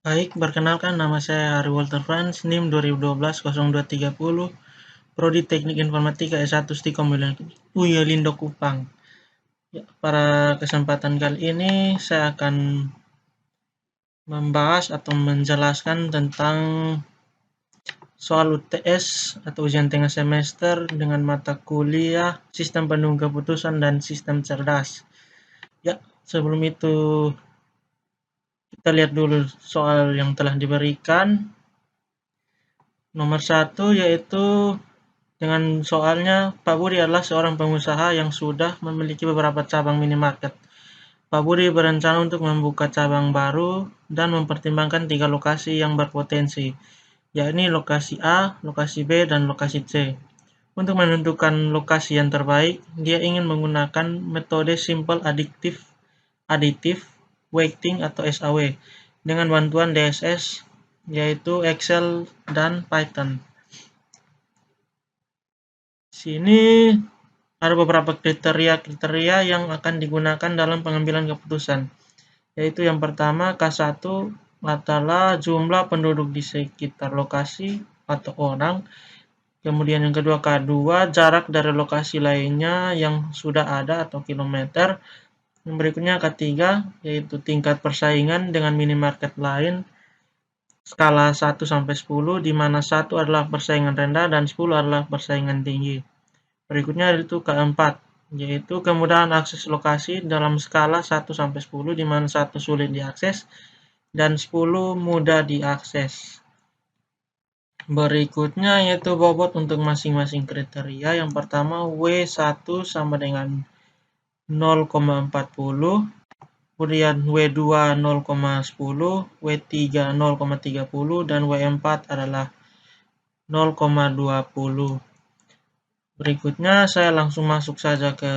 Baik, perkenalkan nama saya Ari Walter Franz, NIM 2012-0230, Prodi Teknik Informatika S1 Stikom Lindo Kupang. Ya, pada kesempatan kali ini saya akan membahas atau menjelaskan tentang soal UTS atau ujian tengah semester dengan mata kuliah Sistem Penuh Keputusan dan Sistem Cerdas. Ya, sebelum itu kita lihat dulu soal yang telah diberikan. Nomor 1 yaitu dengan soalnya, Pak Budi adalah seorang pengusaha yang sudah memiliki beberapa cabang minimarket. Pak Budi berencana untuk membuka cabang baru dan mempertimbangkan 3 lokasi yang berpotensi, yakni lokasi A, lokasi B, dan lokasi C. Untuk menentukan lokasi yang terbaik, dia ingin menggunakan metode Simple Additive Weighting atau SAW dengan bantuan DSS, yaitu Excel dan Python. Sini ada beberapa kriteria yang akan digunakan dalam pengambilan keputusan, yaitu yang pertama K1 adalah jumlah penduduk di sekitar lokasi atau orang, kemudian yang kedua K2 jarak dari lokasi lainnya yang sudah ada atau kilometer, yang berikutnya K3 yaitu tingkat persaingan dengan minimarket lain skala 1-10, di mana 1 adalah persaingan rendah dan 10 adalah persaingan tinggi. Berikutnya itu keempat, yaitu kemudahan akses lokasi dalam skala 1-10, di mana 1 sulit diakses dan 10 mudah diakses. Berikutnya yaitu bobot untuk masing-masing kriteria. Yang pertama W1 sama dengan 0,40, kemudian W2 0,10, W3 0,30, dan W4 adalah 0,20. Berikutnya saya langsung masuk saja ke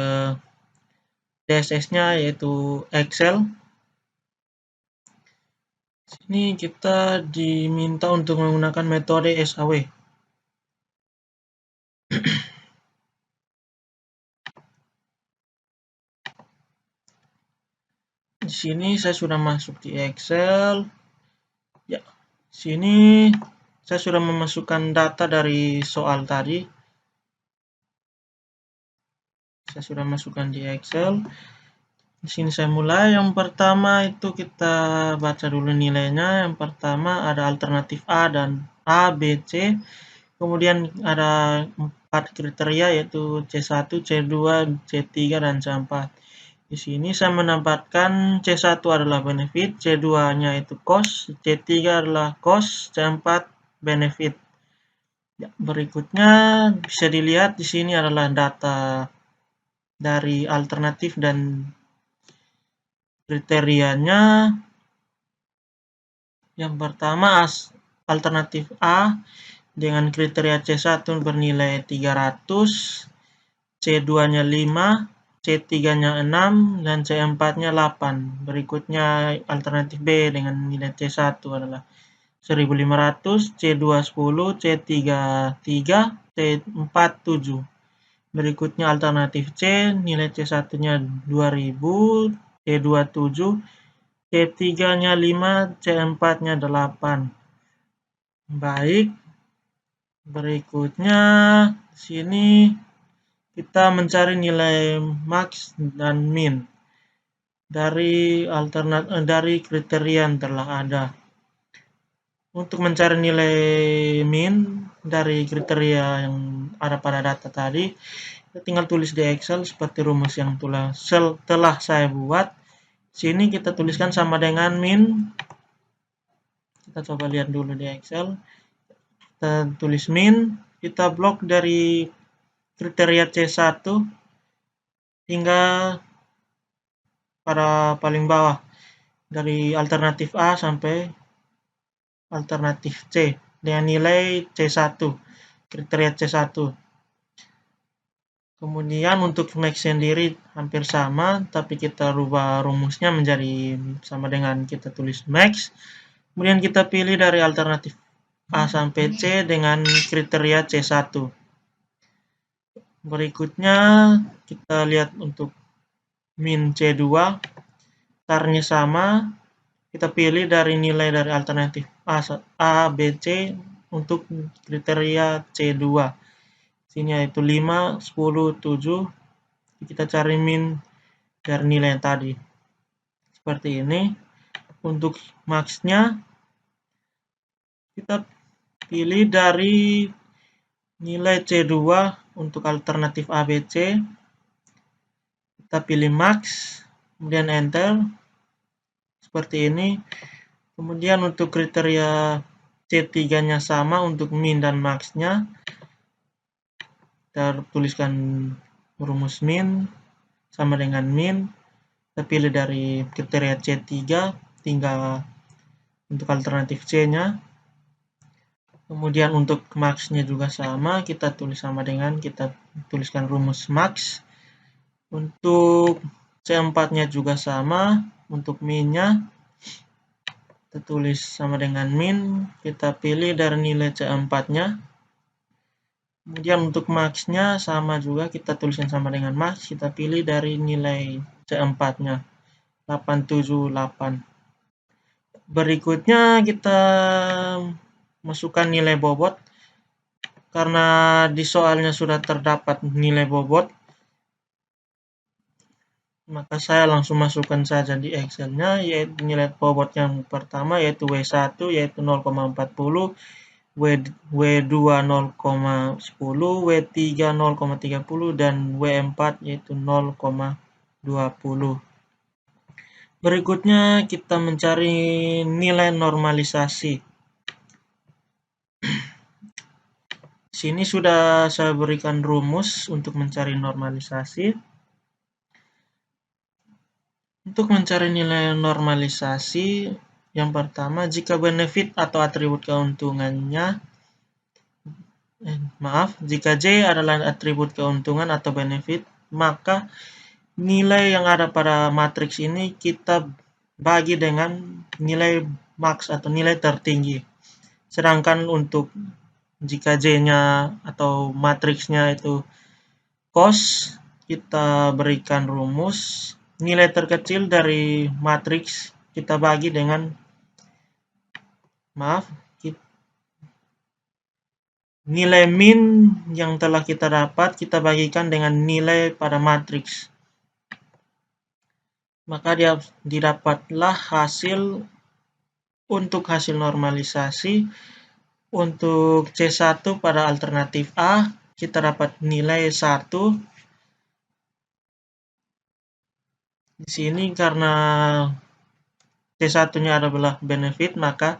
DSS-nya yaitu Excel. Sini kita diminta untuk menggunakan metode SAW. Di sini saya sudah masuk di Excel. Ya, sini saya sudah memasukkan data dari soal tadi. Saya sudah masukkan di Excel. Di sini saya mulai. Yang pertama itu kita baca dulu nilainya. Yang pertama ada alternatif A dan A, B, C. Kemudian ada 4 kriteria yaitu C1, C2, C3, dan C4. Di sini saya menempatkan C1 adalah benefit, C2-nya itu cost, C3 adalah cost, C4 benefit. Ya, berikutnya bisa dilihat di sini adalah data dari alternatif dan kriterianya. Yang pertama alternatif A dengan kriteria C1 bernilai 300, C2-nya 5, C3-nya 6, dan C4-nya 8. Berikutnya alternatif B dengan nilai C1 adalah 1500, C2 10, C3 3, C4 7. Berikutnya alternatif C, nilai C1-nya 2000, C2 7, C3-nya 5, C4-nya 8. Baik. Berikutnya sini kita mencari nilai max dan min dari kriteria yang telah ada. Untuk mencari nilai min dari kriteria yang ada pada data tadi, kita tinggal tulis di Excel seperti rumus yang telah saya buat. Sini kita tuliskan sama dengan min. Kita coba lihat dulu di Excel. Kita tulis min, kita blok dari kriteria C1 hingga pada paling bawah, dari alternatif A sampai alternatif C dengan nilai C1, kriteria C1. Kemudian untuk max sendiri hampir sama, tapi kita rubah rumusnya menjadi sama dengan kita tulis max. Kemudian kita pilih dari alternatif A sampai C dengan kriteria C1. Berikutnya kita lihat untuk min C2, tarnya sama, kita pilih dari nilai dari alternatif A, B, C untuk kriteria C2. Sini yaitu 5, 10, 7. Kita cari min dari nilai yang tadi. Seperti ini. Untuk max-nya kita pilih dari nilai C2 untuk alternatif A, B, C. Kita pilih max, kemudian enter. Seperti ini. Kemudian untuk kriteria C3-nya sama untuk min dan max-nya. Kita tuliskan rumus min sama dengan min. Kita pilih dari kriteria C3, tinggal untuk alternatif C-nya. Kemudian untuk max-nya juga sama, kita tulis sama dengan, kita tuliskan rumus max. Untuk C4-nya juga sama, untuk min-nya kita tulis sama dengan min, kita pilih dari nilai C4-nya. Kemudian untuk max-nya sama juga, kita tuliskan sama dengan max, kita pilih dari nilai C4-nya, 878. Berikutnya kita masukkan nilai bobot. Karena di soalnya sudah terdapat nilai bobot, maka saya langsung masukkan saja di Excel-nya, yaitu nilai bobot yang pertama yaitu W1 yaitu 0,40, W2 0,10, W3 0,30, dan W4 yaitu 0,20. Berikutnya kita mencari nilai normalisasi. Sini sudah saya berikan rumus untuk mencari normalisasi. Untuk mencari nilai normalisasi, yang pertama, jika benefit atau atribut keuntungannya, jika J adalah atribut keuntungan atau benefit, maka nilai yang ada pada matriks ini kita bagi dengan nilai max atau nilai tertinggi. Sedangkan untuk jika J-nya atau matriksnya itu cost, kita berikan rumus nilai terkecil dari matriks kita bagi dengan nilai min yang telah kita dapat kita bagikan dengan nilai pada matriks. Maka didapatlah hasil untuk hasil normalisasi. Untuk C1 pada alternatif A kita dapat nilai 1. Di sini karena C1-nya adalah benefit, maka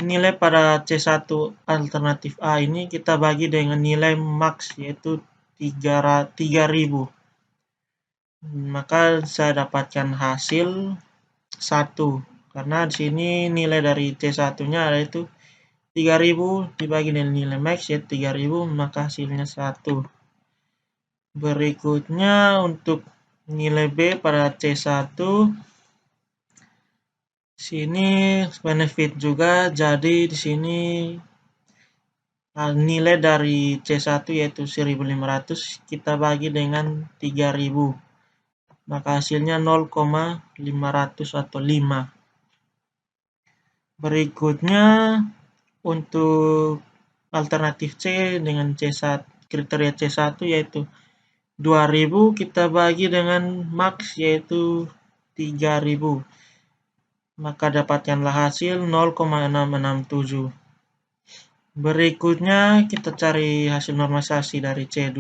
nilai pada C1 alternatif A ini kita bagi dengan nilai max yaitu 3000. Maka saya dapatkan hasil 1. Karena di sini nilai dari C1-nya yaitu 3000 dibagi dengan nilai max yaitu 3000, maka hasilnya 1. Berikutnya untuk nilai B pada C1, sini benefit juga, jadi di sini nilai dari C1 yaitu 1500 kita bagi dengan 3000, maka hasilnya 0,500 atau 5. Berikutnya untuk alternatif C dengan C1, kriteria C1 yaitu 2000 kita bagi dengan max yaitu 3000, maka dapatkanlah hasil 0,667. Berikutnya kita cari hasil normalisasi dari C2.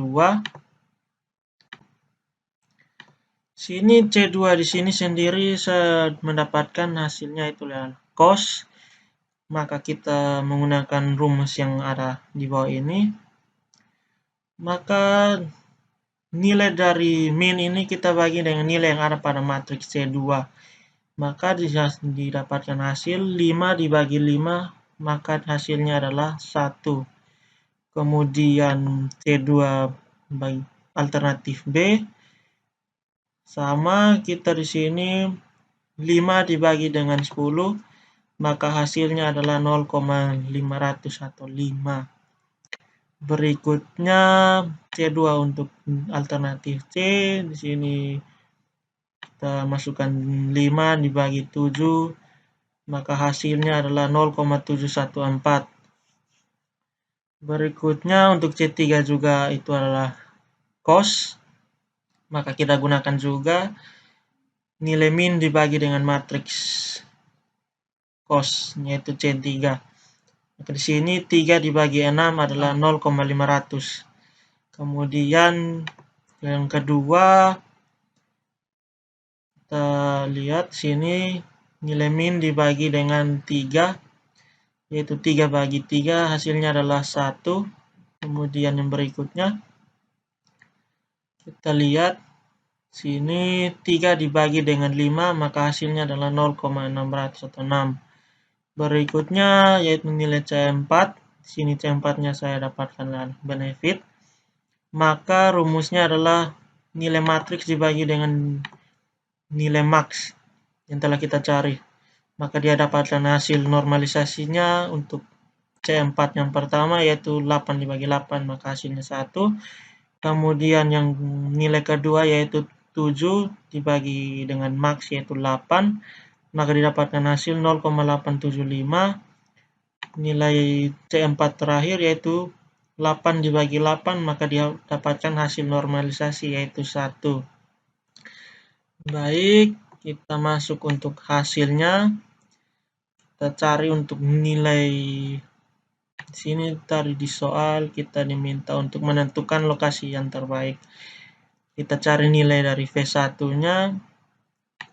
Sini C2 di sini sendiri saya mendapatkan hasilnya itu cost. Maka kita menggunakan rumus yang ada di bawah ini. Maka nilai dari min ini kita bagi dengan nilai yang ada pada matriks C2. Maka didapatkan hasil 5 dibagi 5, maka hasilnya adalah 1. Kemudian C2 bagi alternatif B sama, kita di sini 5 dibagi dengan 10, maka hasilnya adalah 0,500 atau 5. Berikutnya C2 untuk alternatif C, di sini kita masukkan 5 dibagi 7, maka hasilnya adalah 0,714. Berikutnya untuk C3 juga itu adalah cos, maka kita gunakan juga nilai min dibagi dengan matriks cos, yaitu C3. Maka di sini 3 dibagi 6 adalah 0,500. Kemudian yang kedua, kita lihat sini nilai min dibagi dengan 3, yaitu 3 bagi 3, hasilnya adalah 1. Kemudian yang berikutnya, kita lihat sini 3 dibagi dengan 5, maka hasilnya adalah 0,600 atau 6. Berikutnya yaitu nilai C4. Sini C4-nya saya dapatkan benefit. Maka rumusnya adalah nilai matriks dibagi dengan nilai max yang telah kita cari. Maka dia dapatkan hasil normalisasinya untuk C4 yang pertama yaitu 8 dibagi 8, maka hasilnya 1. Kemudian yang nilai kedua yaitu 7 dibagi dengan max yaitu 8, maka didapatkan hasil 0,875. Nilai C4 terakhir yaitu 8 dibagi 8, maka dia dapatkan hasil normalisasi yaitu 1. Baik, kita masuk untuk hasilnya. Kita cari untuk nilai. Di sini tadi di soal kita diminta untuk menentukan lokasi yang terbaik. Kita cari nilai dari V1-nya.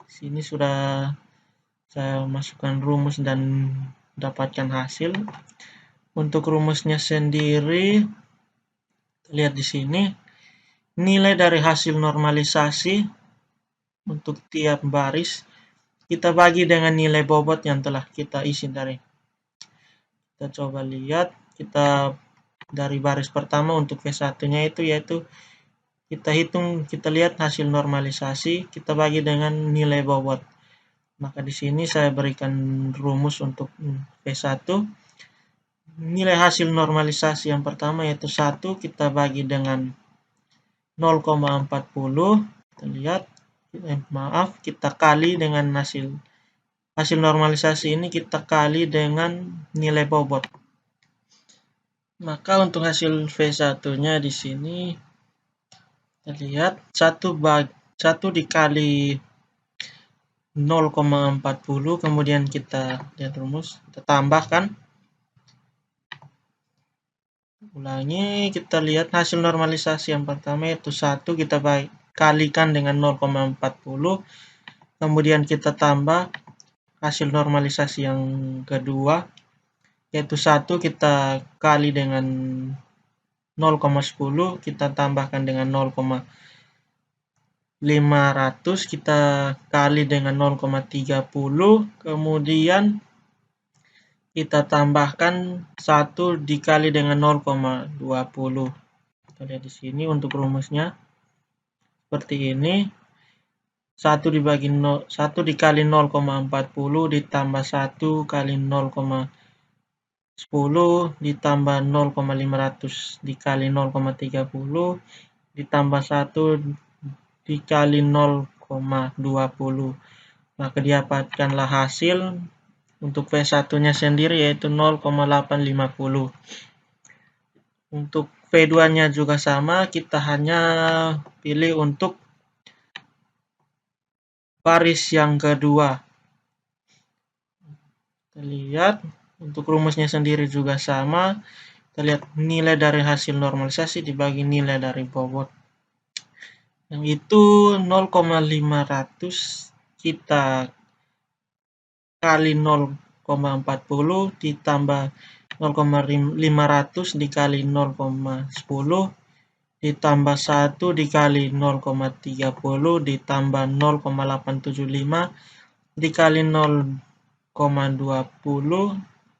Sini sudah saya masukkan rumus dan dapatkan hasil. Untuk rumusnya sendiri, lihat di sini, nilai dari hasil normalisasi untuk tiap baris kita bagi dengan nilai bobot yang telah kita isi tadi. Kita coba lihat, kita dari baris pertama untuk V1-nya itu yaitu kita hitung, kita lihat hasil normalisasi, kita bagi dengan nilai bobot. Maka di sini saya berikan rumus untuk V1. Nilai hasil normalisasi yang pertama yaitu 1, kita bagi dengan 0,40. Kita lihat, kita kali dengan hasil normalisasi ini kita kali dengan nilai bobot. Maka untuk hasil V1-nya di sini kita lihat 1 dikali 0,40, kemudian kita lihat rumus, kita tambahkan. Ulangi, kita lihat hasil normalisasi yang pertama yaitu 1, kita kalikan dengan 0,40, kemudian kita tambah hasil normalisasi yang kedua yaitu 1, kita kali dengan 0,10, kita tambahkan dengan 0,500, kita kali dengan 0,30, kemudian kita tambahkan 1 dikali dengan 0,20. Kita lihat di sini untuk rumusnya seperti ini. 1 dikali 0,40 ditambah 1 kali 0,10 ditambah 0,500 dikali 0,30 ditambah 1 dikali 0,20. Maka didapatkanlah hasil untuk V1-nya sendiri yaitu 0,850. Untuk V2-nya juga sama, kita hanya pilih untuk baris yang kedua. Kita lihat untuk rumusnya sendiri juga sama. Kita lihat nilai dari hasil normalisasi dibagi nilai dari bobot. Yang itu 0,500 kita kali 0,40 ditambah 0,500 dikali 0,10 ditambah 1 dikali 0,30 ditambah 0,875 dikali 0,20,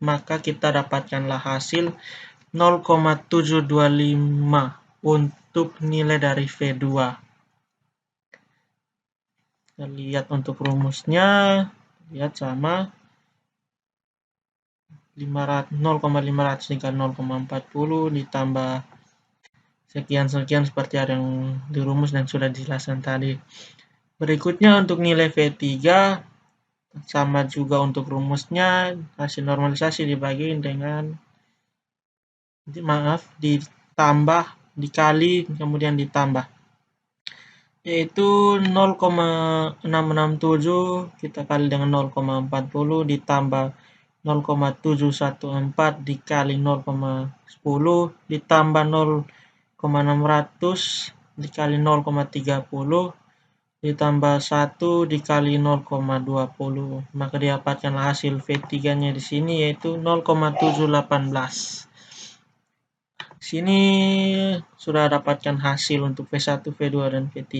maka kita dapatkanlah hasil 0,725 untuk nilai dari V2. Kita lihat untuk rumusnya, lihat sama 0,500 dikali 0,40 ditambah sekian-sekian seperti ada yang dirumus dan sudah dijelaskan tadi. Berikutnya untuk nilai V3, Sama juga untuk rumusnya, hasil normalisasi dibagi dengan, ditambah, dikali, kemudian ditambah. Yaitu 0,667 kita kali dengan 0,40 ditambah 0,714 dikali 0,10 ditambah 0,600 dikali 0,30 ditambah 1 dikali 0,20, maka didapatkanlah hasil V3-nya di sini yaitu 0,718. Sini sudah dapatkan hasil untuk V1, V2 dan V3.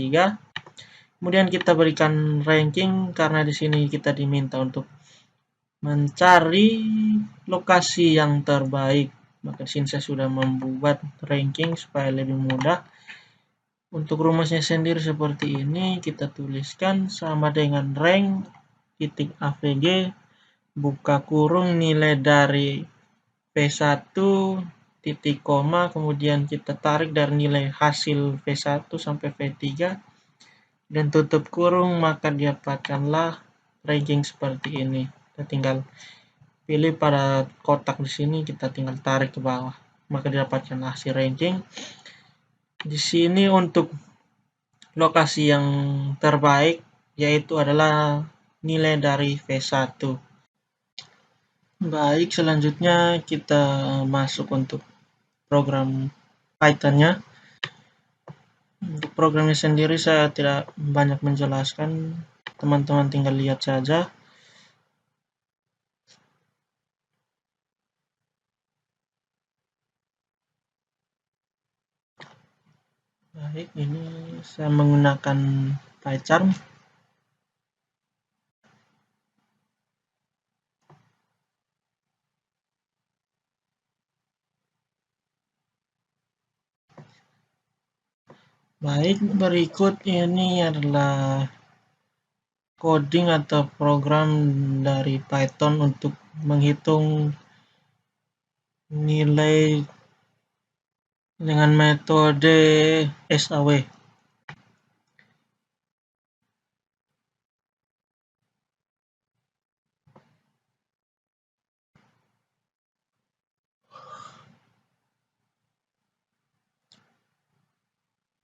Kemudian kita berikan ranking karena di sini kita diminta untuk mencari lokasi yang terbaik. Maka di sini saya sudah membuat ranking supaya lebih mudah. Untuk rumusnya sendiri seperti ini, kita tuliskan sama dengan rank titik AVG buka kurung nilai dari V1 titik koma, kemudian kita tarik dari nilai hasil V1 sampai V3 dan tutup kurung, maka dapatkanlah ranking seperti ini. Kita tinggal pilih pada kotak di sini, kita tinggal tarik ke bawah, maka didapatkan hasil ranking. Di sini untuk lokasi yang terbaik yaitu adalah nilai dari V1. Baik, selanjutnya kita masuk untuk program Python-nya. Untuk programnya sendiri saya tidak banyak menjelaskan, teman-teman tinggal lihat saja. Baik, ini saya menggunakan PyCharm. Baik, berikut ini adalah coding atau program dari Python untuk menghitung nilai dengan metode SAW.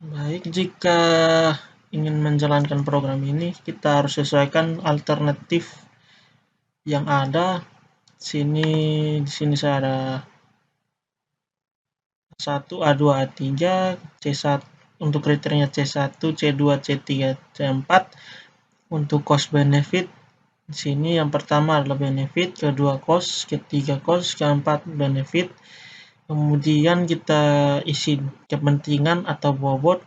Baik, jika ingin menjalankan program ini, kita harus sesuaikan alternatif yang ada. Di sini saya ada A1, A2, A3, C1 untuk kriterianya C1, C2, C3, C4. Untuk cost benefit, di sini yang pertama adalah benefit, kedua cost, ketiga cost, keempat benefit. Kemudian kita isi kepentingan atau bobot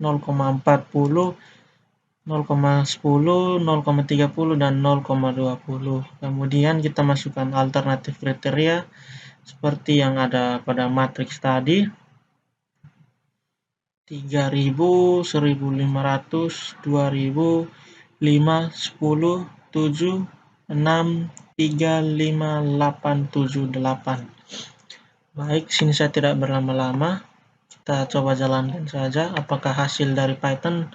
0,40, 0,10, 0,30 dan 0,20. Kemudian kita masukkan alternatif kriteria seperti yang ada pada matriks tadi. 3000, 1500, 2000, 5, 10, 7, 6, 3, 5, 8, 7, 8. Baik, sini saya tidak berlama-lama. Kita coba jalankan saja apakah hasil dari Python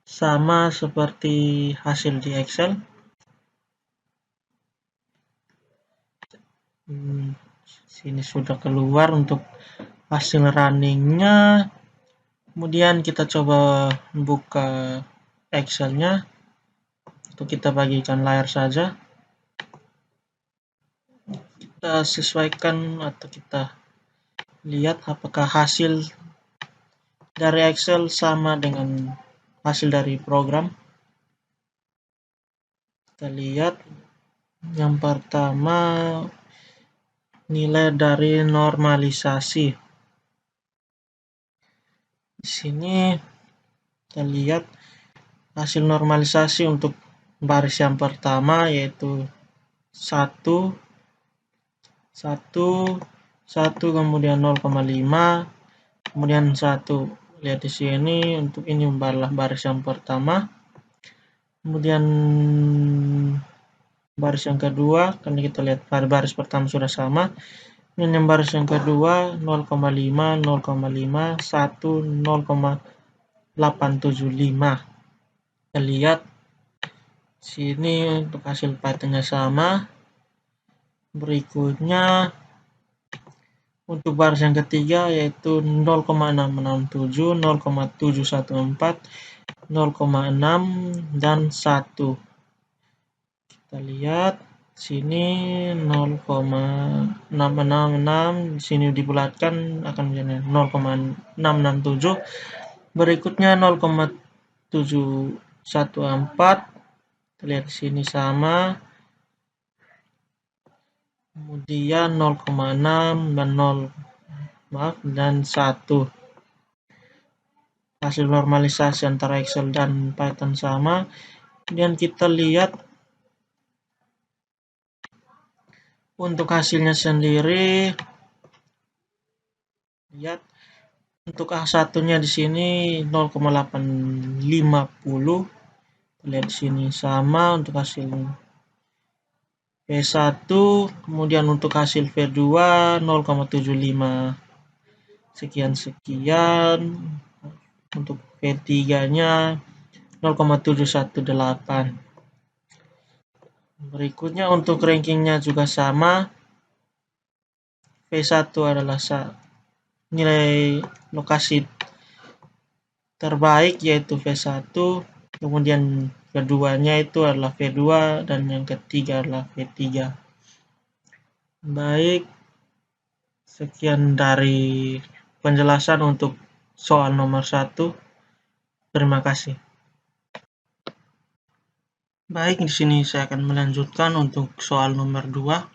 sama seperti hasil di Excel. Sini sudah keluar untuk hasil runningnya. Kemudian kita coba buka Excel-nya. Untuk kita bagikan layar saja. Kita sesuaikan atau kita lihat apakah hasil dari Excel sama dengan hasil dari program. Kita lihat yang pertama nilai dari normalisasi. Di sini kita lihat hasil normalisasi untuk baris yang pertama yaitu 1, 1, kemudian 0,5, kemudian 1. Lihat di sini, untuk ini adalah baris yang pertama. Kemudian baris yang kedua, karena kita lihat baris pertama sudah sama. Ini yang baris yang kedua 0,5, 0,5, 1, 0,875. Kita lihat Sini untuk hasil Python-nya sama. Berikutnya untuk baris yang ketiga yaitu 0,667, 0,714, 0,6 dan 1. Kita lihat sini 0,666, di sini dibulatkan akan menjadi 0,667. Berikutnya 0,714. Kita lihat di sini sama. Kemudian 0,6 dan 1. Hasil normalisasi antara Excel dan Python sama. Kemudian kita lihat untuk hasilnya sendiri. Lihat untuk A1-nya di sini 0,850. Lihat di sini sama untuk hasil V1, kemudian untuk hasil V2 0,75 sekian. Untuk V3-nya 0,718. Berikutnya untuk rankingnya juga sama. V1 adalah nilai lokasi terbaik yaitu V1, kemudian keduanya itu adalah V2 dan yang ketiga adalah V3. Baik, sekian dari penjelasan untuk soal nomor 1. Terima kasih. Baik, di sini saya akan melanjutkan untuk soal nomor 2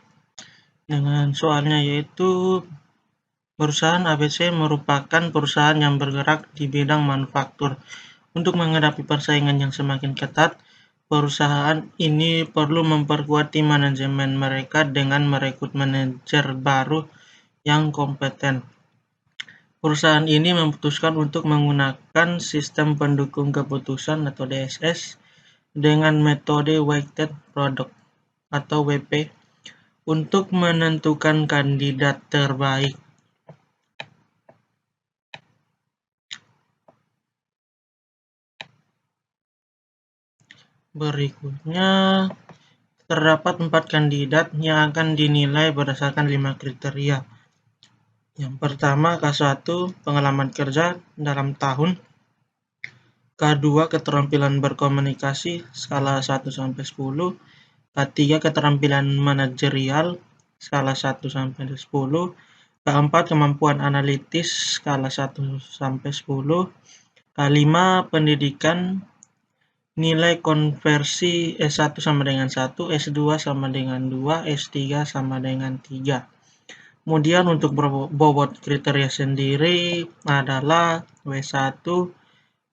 dengan soalnya yaitu perusahaan ABC merupakan perusahaan yang bergerak di bidang manufaktur. Untuk menghadapi persaingan yang semakin ketat, perusahaan ini perlu memperkuat tim manajemen mereka dengan merekrut manajer baru yang kompeten. Perusahaan ini memutuskan untuk menggunakan sistem pendukung keputusan atau DSS dengan metode Weighted Product atau WP untuk menentukan kandidat terbaik. Berikutnya, terdapat 4 kandidat yang akan dinilai berdasarkan 5 kriteria. Yang pertama, K1, pengalaman kerja dalam tahun. K2, keterampilan berkomunikasi skala 1-10. K3, keterampilan manajerial skala 1-10. K4, kemampuan analitis skala 1-10. K5, pendidikan nilai konversi S1 sama dengan 1, S2 sama dengan 2, S3 sama dengan 3. Kemudian untuk bobot kriteria sendiri adalah W1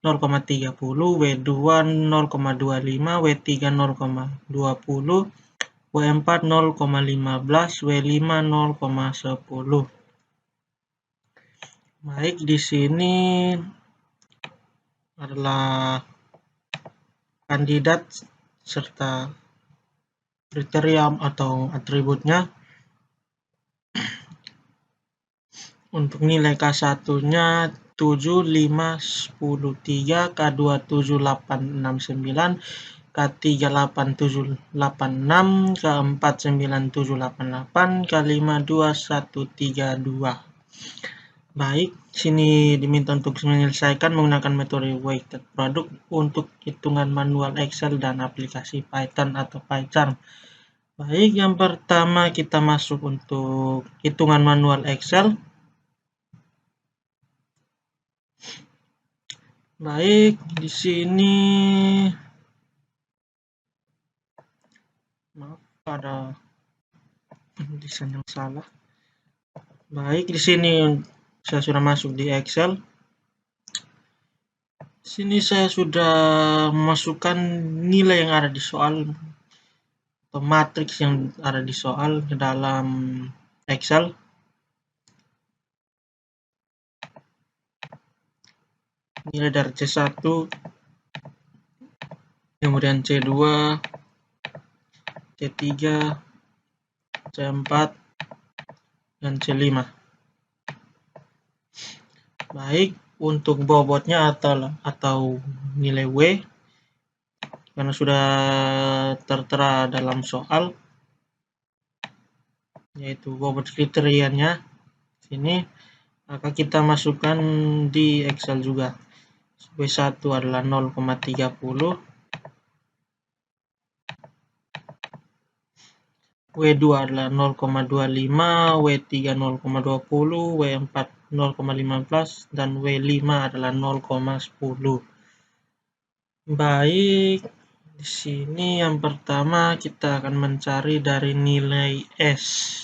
0,30, W2 0,25, W3 0,20, W4 0,15, W5 0,10. Baik, di sini adalah kandidat serta kriteria atau atributnya. Untuk nilai K1-nya 7, 5, 10, 3, K2 7, 8, 6, 9, K3 8, 7, 8, 6, K4 9, 7, 8, 8, K5 2, 1, 3, 2. Baik, sini diminta untuk menyelesaikan menggunakan metode Weighted Product untuk hitungan manual Excel dan aplikasi Python atau PyCharm. Baik, yang pertama kita masuk untuk hitungan manual Excel. Baik, di sini maaf ada desain yang salah. Baik, di sini saya sudah masuk di Excel. Sini saya sudah memasukkan nilai yang ada di soal atau matriks yang ada di soal ke dalam Excel. Nilai dari C1, kemudian C2, C3, C4, dan C5. Baik, untuk bobotnya atau nilai W karena sudah tertera dalam soal, yaitu bobot kriterianya sini, maka kita masukkan di Excel juga. W1 adalah 0,30, W2 adalah 0,25, W3 0,20, W4 0,15, dan W5 adalah 0,10. Baik, di sini yang pertama kita akan mencari dari nilai S,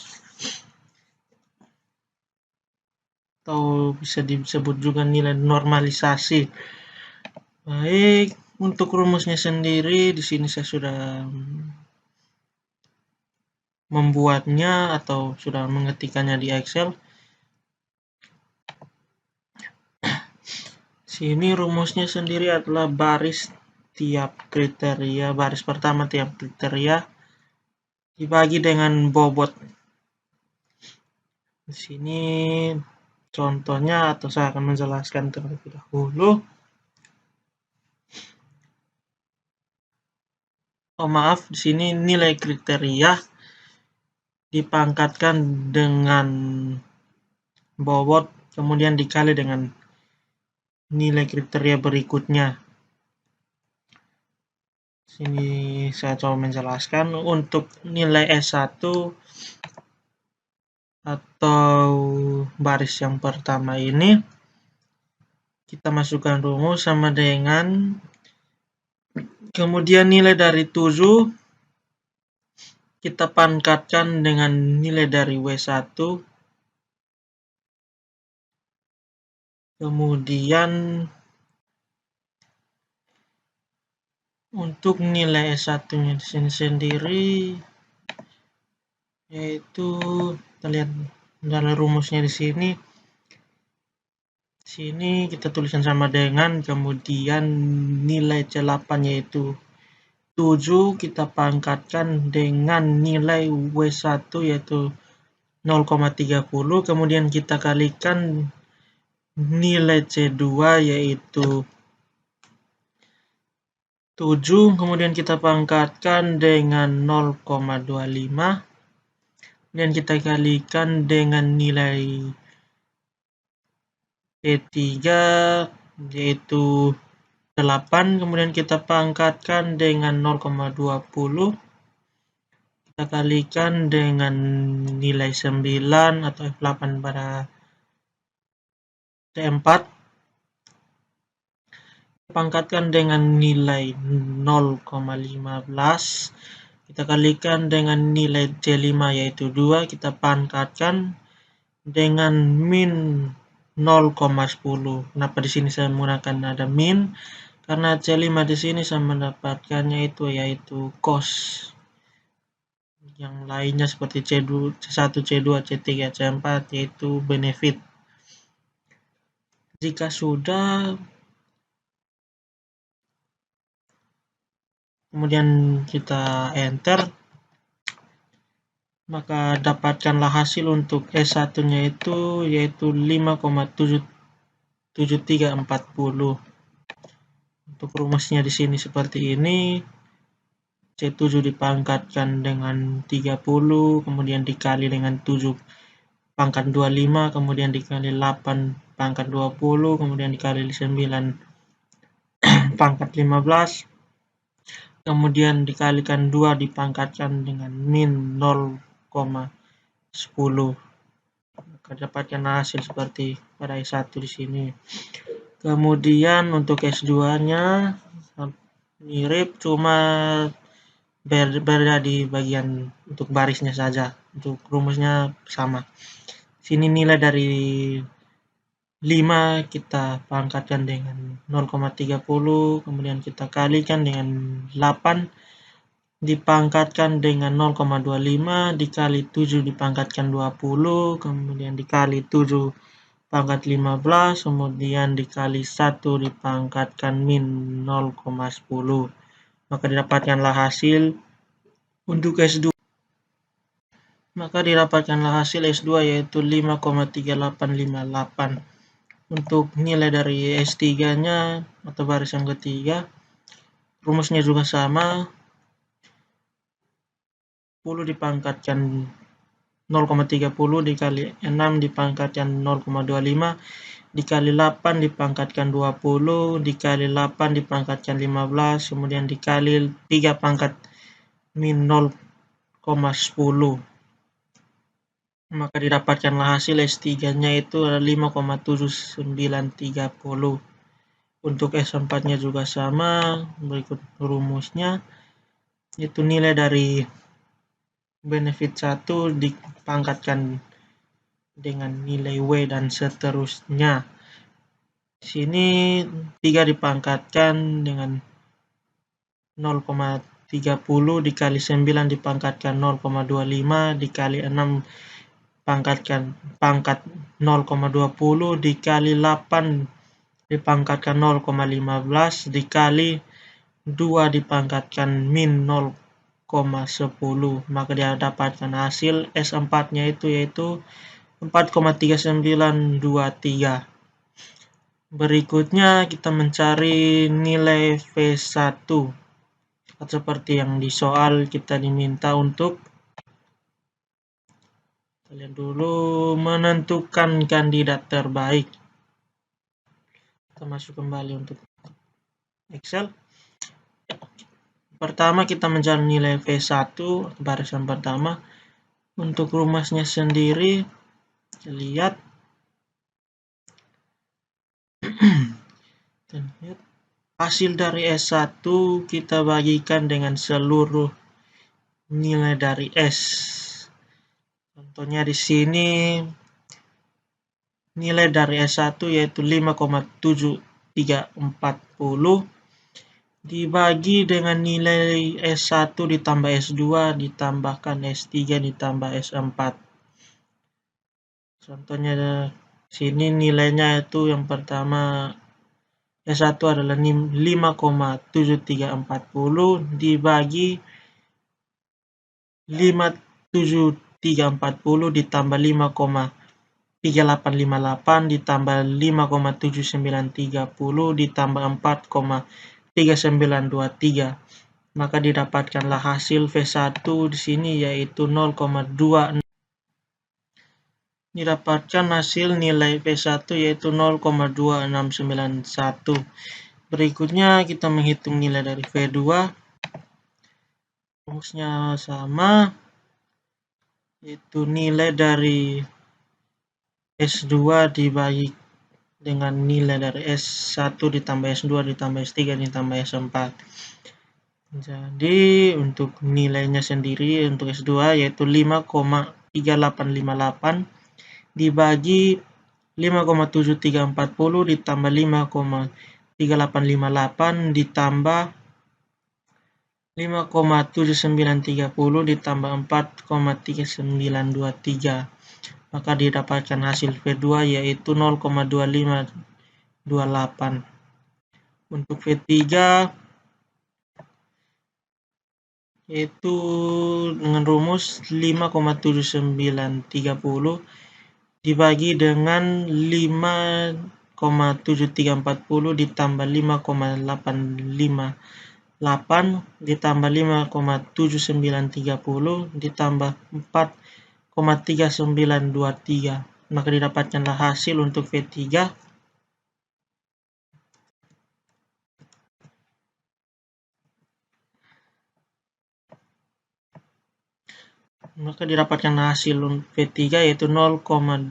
atau bisa disebut juga nilai normalisasi. Baik, untuk rumusnya sendiri di sini saya sudah membuatnya atau sudah mengetikkannya di Excel. Sini rumusnya sendiri adalah baris kriteria, baris pertama tiap kriteria dibagi dengan bobot. Di sini contohnya, atau saya akan menjelaskan terlebih dahulu. Oh maaf, di sini nilai kriteria dipangkatkan dengan bobot, kemudian dikali dengan nilai kriteria berikutnya. Sini saya coba menjelaskan. Untuk nilai S1 atau baris yang pertama ini, kita masukkan rumus sama dengan kemudian nilai dari 7 kita pangkatkan dengan nilai dari W1, kemudian untuk nilai S1-nya di sini sendiri, yaitu kita lihat dalam rumusnya di sini. Sini kita tuliskan sama dengan kemudian nilai C8 yaitu 7 kita pangkatkan dengan nilai W1 yaitu 0,30, kemudian kita kalikan nilai C2 yaitu 7, kemudian kita pangkatkan dengan 0,25, kemudian kita kalikan dengan nilai C3 yaitu 8, kemudian kita pangkatkan dengan 0,20, kita kalikan dengan nilai 9 atau F8 pada C4, pangkatkan dengan nilai 0,15, kita kalikan dengan nilai C5 yaitu 2, kita pangkatkan dengan min 0,10. Kenapa di sini saya menggunakan ada min? Karena C5 di sini saya mendapatkannya yaitu cos. Yang lainnya seperti C1, C2, C3, C4 yaitu benefit. Jika sudah, kemudian kita enter, maka dapatkanlah hasil untuk S1-nya yaitu 5,7340. Untuk rumusnya di sini seperti ini. C7 dipangkatkan dengan 30, kemudian dikali dengan 7 pangkat 25, kemudian dikali 8 pangkat 20, kemudian dikali 9 pangkat 15, kemudian dikalikan 2 dipangkatkan dengan min 0,10. Maka dapatkan hasil seperti pada S1 di sini. Kemudian untuk S2-nya mirip, cuma berbeda di bagian untuk barisnya saja. Untuk rumusnya sama. Sini nilai dari 5 kita pangkatkan dengan 0,30, kemudian kita kalikan dengan 8 dipangkatkan dengan 0,25 dikali 7 dipangkatkan 20, kemudian dikali 7 pangkat 15, kemudian dikali 1 dipangkatkan min 0,10. Maka didapatkanlah hasil untuk S2. Maka didapatkanlah hasil S2 yaitu 5,3858. Untuk nilai dari S3-nya atau baris yang ketiga, rumusnya juga sama. 10 dipangkatkan 0,30 dikali 6 dipangkatkan 0,25 dikali 8 dipangkatkan 20 dikali 8 dipangkatkan 15 kemudian dikali 3 pangkat min 0,10, maka didapatkanlah hasil S3 nya itu adalah 5,7930. Untuk S4 nya juga sama, berikut rumusnya, yaitu nilai dari benefit 1 dipangkatkan dengan nilai W dan seterusnya. Di sini 3 dipangkatkan dengan 0,30 dikali 9 dipangkatkan 0,25 dikali 6 pangkat 0,20 dikali 8 dipangkatkan 0,15 dikali 2 dipangkatkan min 0,10, maka dia dapatkan hasil S4 nya itu yaitu 4,3923. Berikutnya kita mencari nilai V1. Seperti yang di soal kita diminta untuk kalian dulu menentukan kandidat terbaik. Kita masuk kembali untuk Excel. Pertama kita mencari nilai V1 barisan pertama. Untuk rumusnya sendiri kita lihat hasil dari S1 kita bagikan dengan seluruh nilai dari S. Contohnya di sini nilai dari S1 yaitu 5,7340 dibagi dengan nilai S1 ditambah S2 ditambahkan S3 ditambah S4. Contohnya sini nilainya itu yang pertama S1 adalah 5,7340 dibagi 57340 ditambah 5,3858 ditambah 5,7930 ditambah 4,3923, maka didapatkanlah hasil V1 di sini yaitu 0,2. Didapatkan hasil nilai V1 yaitu 0,2691. Berikutnya kita menghitung nilai dari V2. Rumusnya sama, yaitu nilai dari S2 dibagi dengan nilai dari S1 ditambah S2 ditambah S3 ditambah S4. Jadi untuk nilainya sendiri untuk S2 yaitu 5,3858 dibagi 5,7340 ditambah 5,3858 ditambah 5,7930 ditambah 4,3923, maka didapatkan hasil V2 yaitu 0,2528. Untuk V3 yaitu dengan rumus 5,7930 dibagi dengan 5,7340 ditambah 5,858 ditambah 5,7930 ditambah 4,3923, maka didapatkanlah hasil untuk V3 maka didapatkan hasil V3 yaitu 0,2719.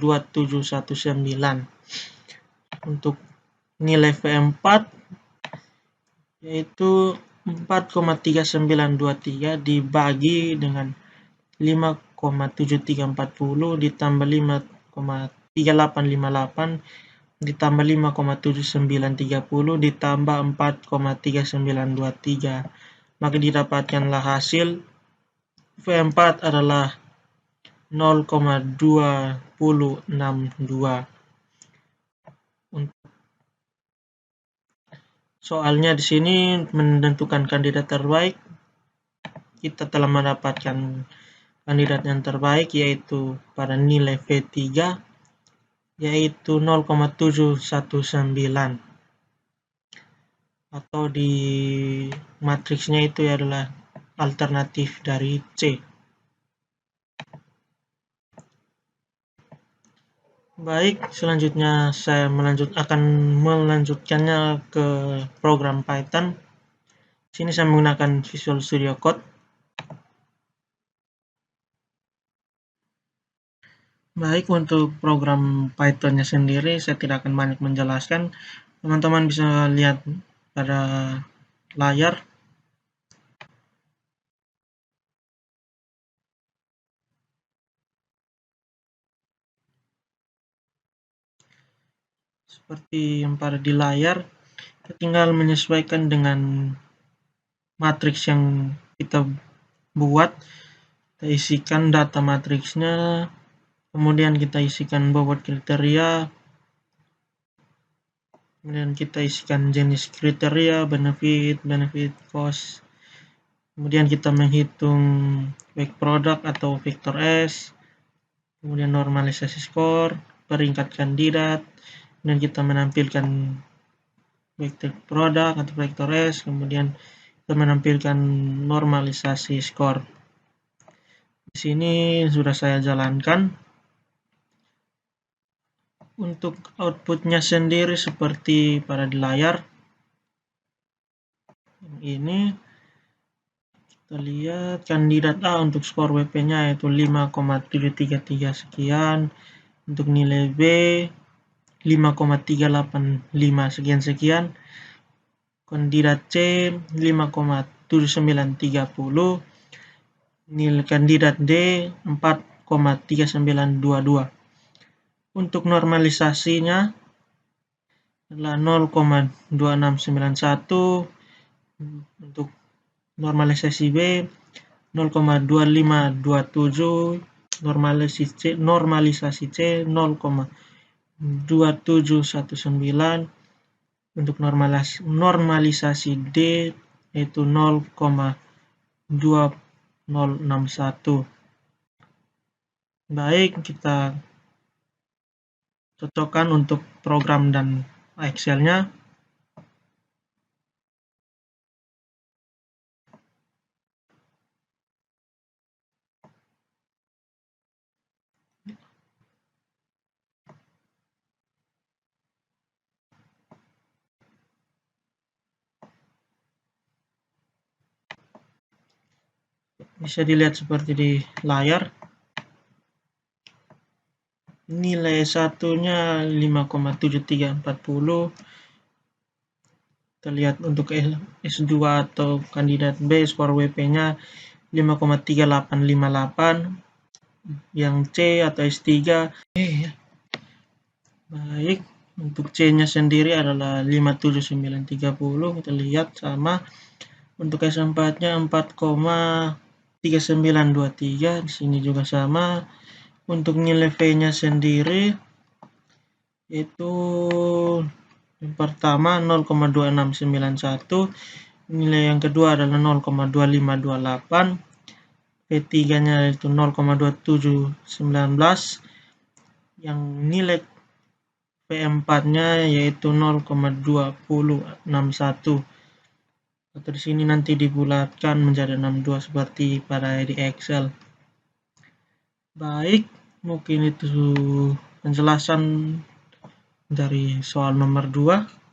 Untuk nilai V4 yaitu 4,3923 dibagi dengan 5,7340 ditambah 5,3858 ditambah 5,7930 ditambah 4,3923, maka didapatkanlah hasil V4 adalah 0,2062. Soalnya di sini menentukan kandidat terbaik. Kita telah mendapatkan kandidat yang terbaik yaitu pada nilai V3 yaitu 0,719. atau di matriksnya itu adalah alternatif dari C. Baik, selanjutnya saya akan melanjutkannya ke program Python. Sini saya menggunakan Visual Studio Code. Baik, untuk program Python-nya sendiri saya tidak akan banyak menjelaskan. Teman-teman bisa lihat pada layar. Seperti yang pada di layar, kita tinggal menyesuaikan dengan matriks yang kita buat. Kita isikan data matriksnya, kemudian kita isikan bobot kriteria, kemudian kita isikan jenis kriteria, benefit, cost. Kemudian kita menghitung baik produk atau vektor S, kemudian normalisasi skor, peringkat kandidat, dan kita menampilkan vektor produk atau vektor S, kemudian kita menampilkan normalisasi skor. Di sini sudah saya jalankan. Untuk outputnya sendiri seperti pada di layar. Ini kita lihat kandidat A untuk skor WP-nya yaitu 5,733 sekian. Untuk nilai B 5,385 sekian. Kandidat C 5,7930. Nilai kandidat D 4,3922. Untuk normalisasinya adalah 0,2691. Untuk normalisasi B 0,2527. Normalisasi C 0,2719. Untuk normalisasi D yaitu 0,2061. Baik, kita cocokkan untuk program dan Excel-nya. Bisa dilihat seperti di layar. Nilai satunya 5,7340. Kita lihat untuk S2 atau kandidat B skor WP-nya 5,3858. Yang C atau S3 baik, untuk C-nya sendiri adalah 57930. Kita lihat sama. Untuk S4-nya 4,3923. Di sini juga sama. Untuk nilai V-nya sendiri yaitu yang pertama 0,2691. Nilai yang kedua adalah 0,2528. V3-nya yaitu 0,2719. Yang nilai V4-nya yaitu 0,2061. Atau di sini nanti dibulatkan menjadi 62 seperti pada di Excel. Baik, mungkin itu penjelasan dari soal nomor 2.